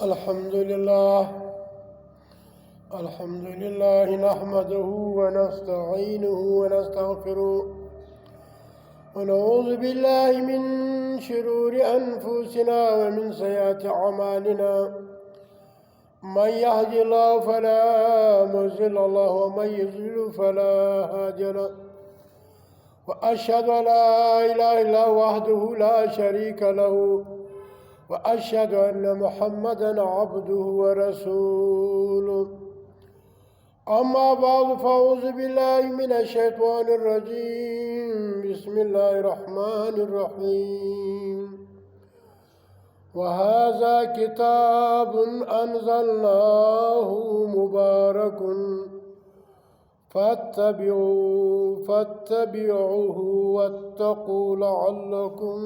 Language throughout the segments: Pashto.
الحمد لله الحمد لله نحمده ونستعينه ونستغفره ونعوذ بالله من شرور أنفسنا ومن سيئات أعمالنا من يهد الله فلا مضل له ومن يضلل فلا هادي له وأشهد أن لا إله إلا الله وحده لا شريك له وأشهد أن محمدا عبده ورسوله أما بعد فأعوذ بالله من الشيطان الرجيم بسم الله الرحمن الرحيم وهذا كتاب أنزلناه مبارك فاتبعوه واتقوا لعلكم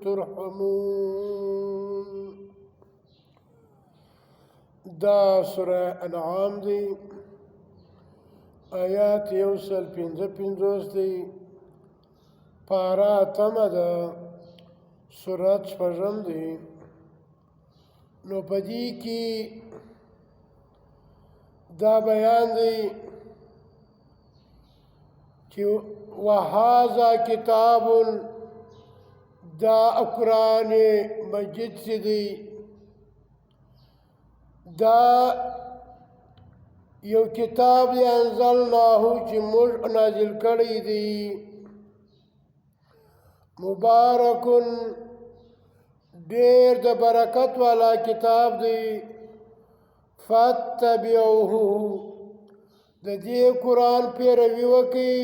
ترحمون. دا سورة انعام دی آیات یوسل پینزه پینزوز دی پارا تمه دا سورت شپږم دی نو پدی کی دا بیان دی چې وهذا کتاب دا قرآن مجید سے دی دا یو کتاب دی انزلناه چې موږ نازل کړی دی مبارکن ډیر د برکت والا کتاب دی فاتبعوه د دې قرآن پیروي وکړئ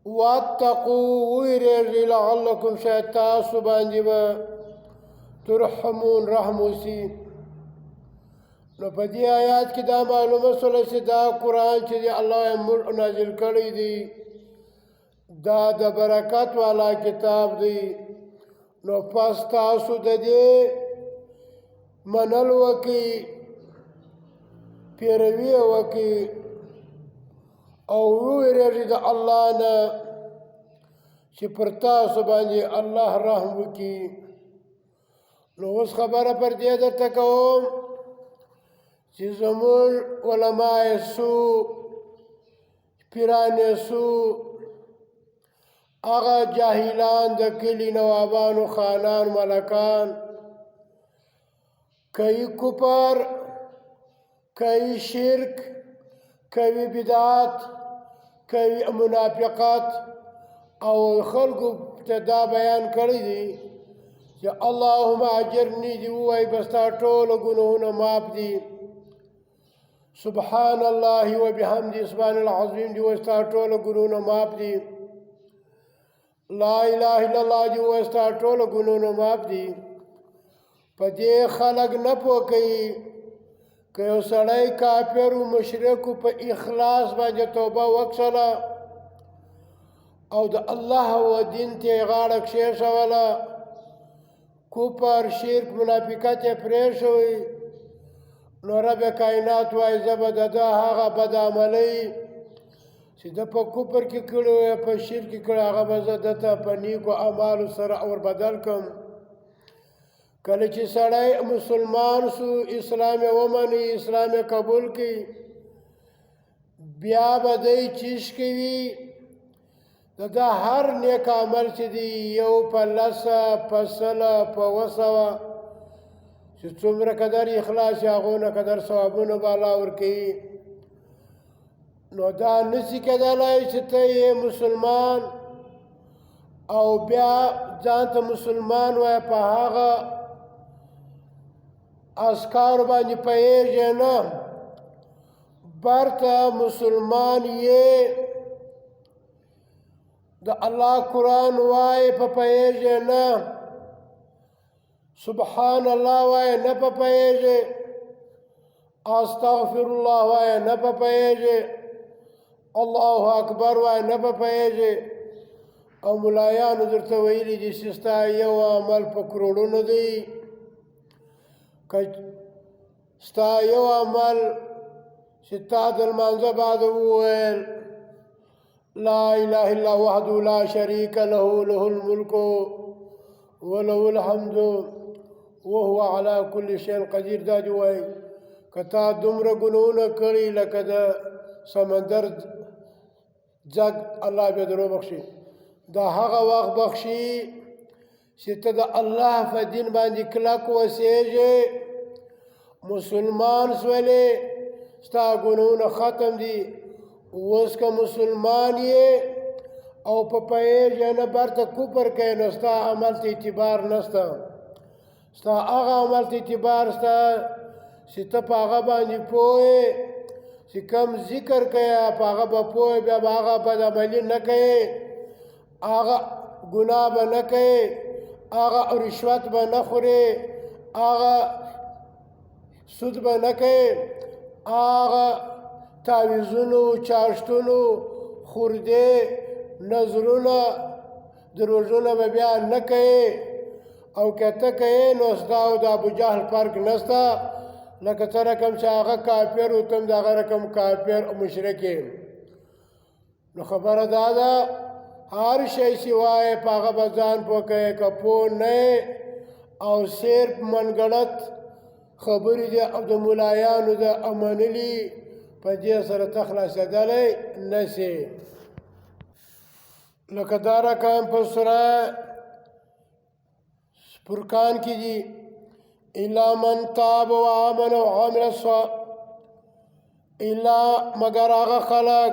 واتقوا ویریږئ لعلکم شاید تاسو باندې به ترحمون رحم وشي. نو په دې آیات کې دا معلومه شوله چې دا قرآن چې دی الله یې موږ نازل کړی دی دا د برکت والا کتاب دی. نو پس تاسو د دې منل وکړئ پیروي وکړئ او ویریږئ د الله نه چې پر تاسو باندې الله رحم وکړي. نو اوس خبره پر دې درته کوم چې زموږ علماء سو پیران سو هغه جاهلان د کلي نوابانو خانان ملکان کوي کفر کوي شرک کوي بدعات کوي منافقت او خلقو ته دا بیان کړی دی چې اللهم اجرني دی وای بستا ټول ګناهونه معاف دي سبحان الله وبحمده سبحان العظیم دی وستا ټول ګناهونه معاف دي لا اله الا الله دی وستا ټول ګناهونه معاف دي. په دې خلق نه پوکي که یو سړی کافر و مشرک په اخلاص باندې توبه وکړله او د الله و دین ته یې غاړه کښېښوله کفر شرک منافقت یې پرېښوی نو رب کائنات وایي زه به د ده هغه بد عملۍ چې ده په کفر کې کړی وی په شرک کې کړی هغه به زه ده ته په نیکو اعمالو سره اور بدل کړم. کله چې سړی مسلمان سو اسلام یې ومني اسلام یې قبول کړي بیا به دی چیش کوي د ده هر نیک عمل چې دی یو په لسه په سله په وسوه چې څومره قدر اخلاص یې هغونه قدر ثوابونه به الله ورکوي. نو دا نشي کېدلی چې ته یې مسلمان او بیا ځان ته مسلمان وایه په هغه اذکار باندې پوهېږې نه برته مسلمان یې د الله قرآن وایې په پوهېږې نه سبحان الله وایې نه په پوهېږې استغفر الله وایې نه په پوهېږې الله اکبر وایې نه په پوهېږې او ملایانو درته ویلي دي چې ستا یو عمل په کروڑونو دی ستا یو عمل چې تا د لمانځه بعد وویل لا إله إلا وحده لا شريك له له الملك وله الحمد وهو على كل شيء قدیر. دا دی وایي که تا دومره ګناهونه کړي لکه د سمندر ځګ، الله بیا درو بخشي. دا هغه وخت بخشي چې ته د الله په دین باندې کلک وسېږې، مسلمان سولې، ستا ګناهونه ختم دي. اوس که مسلمان یې او په پوهېږې نه برته کفر کوې، نو ستا عمل ته اعتبار نشته. ستا هغه عمل ته اعتبار شته چې ته په هغه باندې پوه یې، چې کوم ذکر کوې په هغه به پوه یې، بیا به هغه بدعملي نه کوې، هغه ګناه به نه کوې، هغه رشوت به نه خورې، هغه سود به نه کوې، هغه تعویذونو، چاشتونو، خوردې، نظرونه، دروژونه به بیا نه کوې. او که ته کوې نو ستا او د ابوجهل فرق نشته، لکه څه رقم چې هغه کافر و ته هم د هغه رقم کافر او مشرک یې. نو خبره دا ده هر شی چې وایې په هغه به ځان پوه کوې، که پوه نه او صرف منګړت خبرې دي او د ملایانو د امنلي، په دې سره ته خلاصېدلی نه سې. لکه دا رقم په سوره فرقان کې دي الا من تاب و آمن و عمل صالحا، الا مگر هغه خلک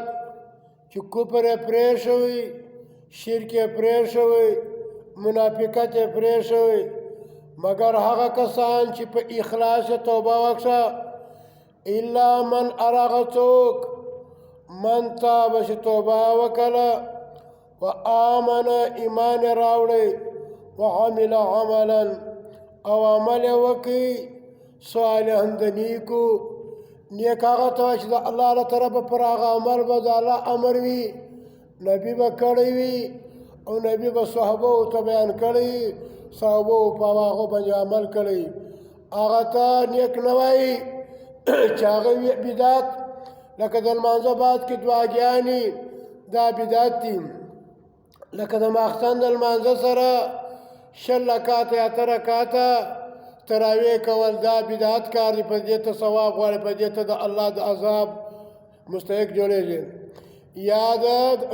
چې کفر یې پرې شوی، شرک یې پرې شوی، منافقت یې پرې شوی، مگر هغه کسان چې په اخلاص توبه وکړه. الا من هغه څوک من تاب چې توبه وکړه و آمن ایمان راوړی وعمل عملا او عمل وکړي صالحا د نیکو. نیک هغه ته چې د الله له طرفه پر هغه عمل به د الله امر وي، نبي به کړی وي او نبي به صحابو ته بیان کړی، صحابو په هغو باندې عمل کړی. هغه ته نیک نه وایي چې هغه وي بدعت. لکه د لمانځه بعد کې دعاګانې دا بدعت دي. لکه د ماخستن د لمانځه سره 6 رکعاته یا 8 رکعاته تراویح کول دا بدعت کار دی. په دې ته ثواب غواړي، په دې ته د الله د عذاب مستحق جوړېږي. یا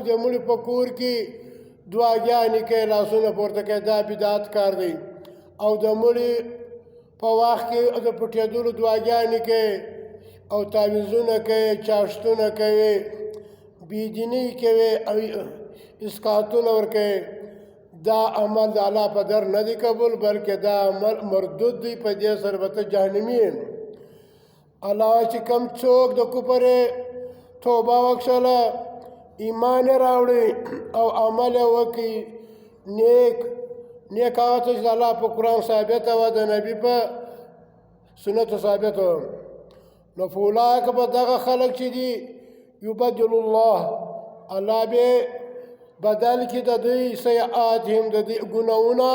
د مړي په کور کې دعاګانې کوي، لاسونه پورته کوي، دا بدعت کار دی. او د مړي په وخت کې د پټېدلو دعاګانې کوي او تعویذونه کوي، چاشتونه کوي، بېدیني کوي او اسقاطونه ورکوي. دا عمل د الله په در نه دی قبول، بلکې دا عمل مردود دی. په دې سره به ته جهنمي یې. الله چې کوم څوک د کفر توبه وکړله، ایمان یې راوړي او عمل یې وکړي نیک هغه څه چې د الله په قرآن ثابته وه، د نبي په سنتو ثابته وه، نو فاولئک به دغه خلک چې دي یبدل الله به بدل کې د دوی سیئاتهم د دوی ګناهونه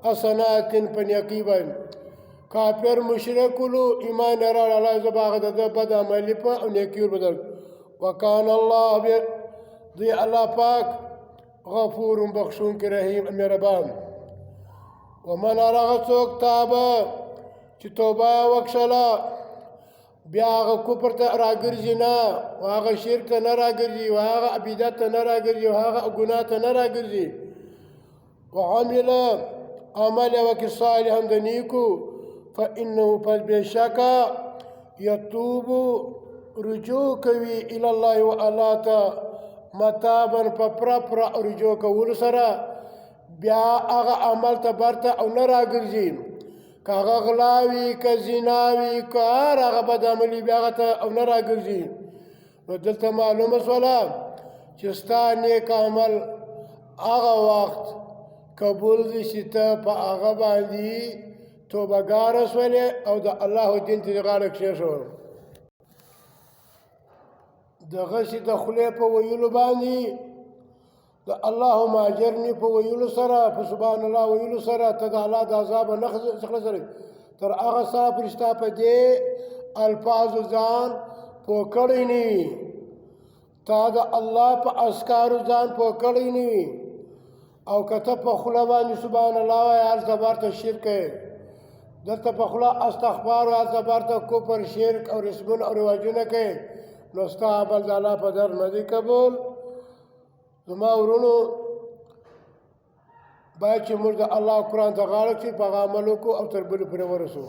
حسنات په نیکۍ باندې. کافر مشرک ولو ایمان یې راوړی، الله زه به هغه د ده بد عملي په نیکۍ وربدل. وکان الله دوی الله پاک غفور بخښونکی رحیم مهربان. ومن هغه څوک تابه چې توبه وکړله بیا هغه کفر ته راګرځي نه، و هغه شرک ته نه راګرځي، و هغه بدعت ته نه راګرځي، و هغه ګناه ته نه راګرځي، وعمل عمل یې وکړي صالحا د نیکو، فانه پس بېشکه یتوب رجوع کوي الی الله و الله ته متابا په پوره رجوع کولو سره. بیا هغه عمل ته برته او نه راګرځي، که هغه غلا وي، که زنا وي، که هر هغه بد عملي بیا هغه ته او نه راګرځي. نو دلته معلومه شوله چې ستا نیک عمل هغه وخت قبول دی چې ته په هغه باندې توبهګاره شولې او د الله دین ته دې غاړه کښېښوه. دغسې د خولې په ویلو باندې د اللهم اجرني په ویلو سره، په سبحان الله ویلو سره ته د الله د عذاب نه خلاصوې. تر هغه ساه پورې ستا په دې الفاظو ځان پوه کړی نه وي، تا د الله په اذکارو ځان پوه کړی نه وي. او که ته په خوله باندې سبحان الله وایې هلته برته شرک کوې، دلته په خوله استغفار او اعتبار ته کفر شرک او رسمون او رواجونه کوي نو ستا عمل د الله په در نه دی قبول زما ورونو باید چې موږ د الله قرآن ته غاړه کړي په هغه عمل وکړو او تر بلې پورې ورسو